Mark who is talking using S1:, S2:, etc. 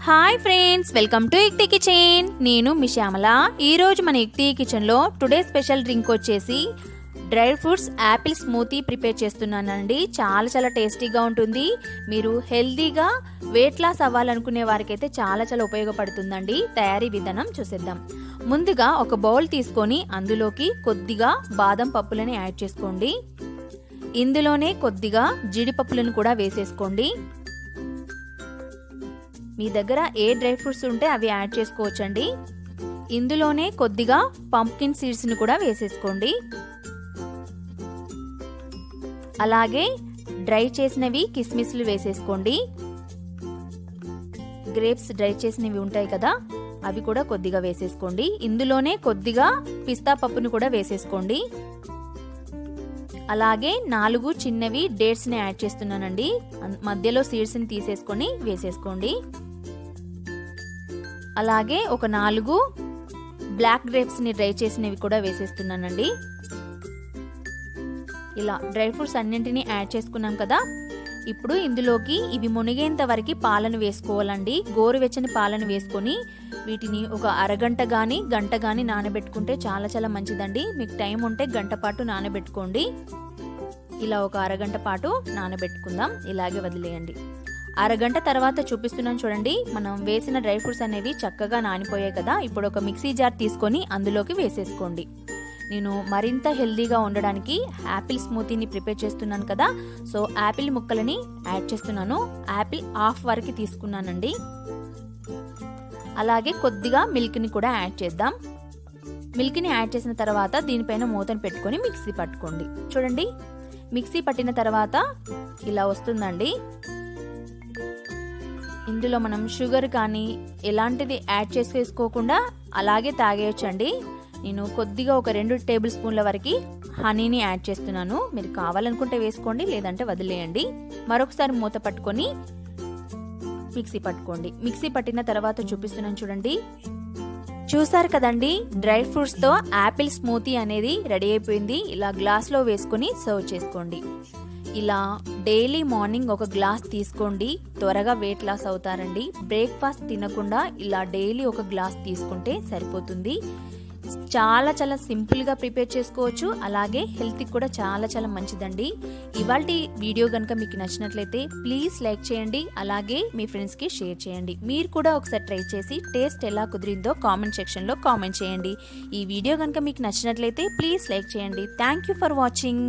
S1: Hi friends, welcome to యుక్తి kitchen. నేను మీ శ్యామల. ఈరోజు మన యుక్తి కిచెన్లో టుడే స్పెషల్ డ్రింక్ వచ్చేసి dry fruits Apple smoothie prepare చేస్తున్నానండి. చాలా టేస్టీగా ఉంటుంది. మీరు హెల్తీగా వెయిట్ లాస్ అవ్వాలనుకునే వారికైతే చాలా ఉపయోగపడుతుందండి. తయారీ విధానం చూసేద్దాం. ముందుగా ఒక బౌల్ తీసుకొని అందులోకి కొద్దిగా బాదం పప్పులను యాడ్ చేసుకోండి. ఇందులోనే కొద్దిగా జీడిపప్పులను కూడా వేసేసుకోండి. మీ దగ్గర ఏ డ్రై ఫ్రూట్స్ ఉంటే అవి యాడ్ చేసుకోవచ్చండి. ఇందులోనే కొద్దిగా పంప్కిన్ సీడ్స్ని కూడా వేసేసుకోండి. అలాగే డ్రై చేసినవి కిస్మిస్లు వేసేసుకోండి. గ్రేప్స్ డ్రై చేసినవి ఉంటాయి కదా, అవి కూడా కొద్దిగా వేసేసుకోండి. ఇందులోనే కొద్దిగా పిస్తా పప్పును కూడా వేసేసుకోండి. అలాగే 4 చిన్నవి డేట్స్ని యాడ్ చేస్తున్నానండి. మధ్యలో సీడ్స్ని తీసేసుకొని వేసేసుకోండి. అలాగే ఒక 4 బ్లాక్ గ్రేప్స్ని డ్రై చేసినవి కూడా వేసేస్తున్నానండి. ఇలా డ్రై ఫ్రూట్స్ అన్నింటినీ యాడ్ చేసుకున్నాం కదా. ఇప్పుడు ఇందులోకి ఇవి మునిగేంత వరకు పాలను వేసుకోవాలండి. గోరువెచ్చని పాలను వేసుకొని వీటిని ఒక అరగంట కానీ గంట కానీ నానబెట్టుకుంటే చాలా మంచిదండి. మీకు టైం ఉంటే గంట పాటు నానబెట్టుకోండి. ఇలా ఒక అరగంట పాటు నానబెట్టుకుందాం. ఇలాగే వదిలేయండి. అరగంట తర్వాత చూపిస్తున్నాను చూడండి. మనం వేసిన డ్రై ఫ్రూట్స్ అనేవి చక్కగా నానిపోయాయి కదా. ఇప్పుడు ఒక మిక్సీ జార్ తీసుకొని అందులోకి వేసేసుకోండి. నేను మరింత హెల్దీగా ఉండడానికి యాపిల్ స్మూతీని ప్రిపేర్ చేస్తున్నాను కదా, సో యాపిల్ ముక్కలని యాడ్ చేస్తున్నాను. యాపిల్ హాఫ్ వరకు తీసుకున్నానండి. అలాగే కొద్దిగా మిల్క్ని కూడా యాడ్ చేద్దాం. మిల్క్ని యాడ్ చేసిన తర్వాత దీనిపైన మూతను పెట్టుకొని మిక్సీ పట్టుకోండి. చూడండి, మిక్సీ పట్టిన తర్వాత ఇలా వస్తుందండి. ఇందులో మనం షుగర్ కానీ ఎలాంటిది యాడ్ చేసుకోకుండా అలాగే తాగేయచ్చండి. నేను కొద్దిగా ఒక 2 టేబుల్ స్పూన్ల వరకు హనీని యాడ్ చేస్తున్నాను. మీరు కావాలనుకుంటే వేసుకోండి, లేదంటే వదిలేయండి. మరొకసారి మూత పట్టుకొని మిక్సీ పట్టుకోండి. మిక్సీ పట్టిన తర్వాత చూపిస్తున్నాను చూడండి. చూసారు కదండి, డ్రై ఫ్రూట్స్తో యాపిల్ స్మూతీ అనేది రెడీ అయిపోయింది. ఇలా గ్లాస్లో వేసుకొని సర్వ్ చేసుకోండి. ఇలా డైలీ మార్నింగ్ ఒక గ్లాస్ తీసుకోండి. త్వరగా వెయిట్ లాస్ అవుతారండి. బ్రేక్ఫాస్ట్ తినకుండా ఇలా డైలీ ఒక గ్లాస్ తీసుకుంటే సరిపోతుంది. చాలా సింపుల్గా ప్రిపేర్ చేసుకోవచ్చు. అలాగే హెల్త్కి కూడా చాలా మంచిదండి. ఇవాల్టి వీడియో కనుక మీకు నచ్చినట్లయితే ప్లీజ్ లైక్ చేయండి. అలాగే మీ ఫ్రెండ్స్కి షేర్ చేయండి. మీరు కూడా ఒకసారి ట్రై చేసి టేస్ట్ ఎలా కుదిరిందో కామెంట్ సెక్షన్లో కామెంట్ చేయండి. ఈ వీడియో కనుక మీకు నచ్చినట్లయితే ప్లీజ్ లైక్ చేయండి. Thank you for watching.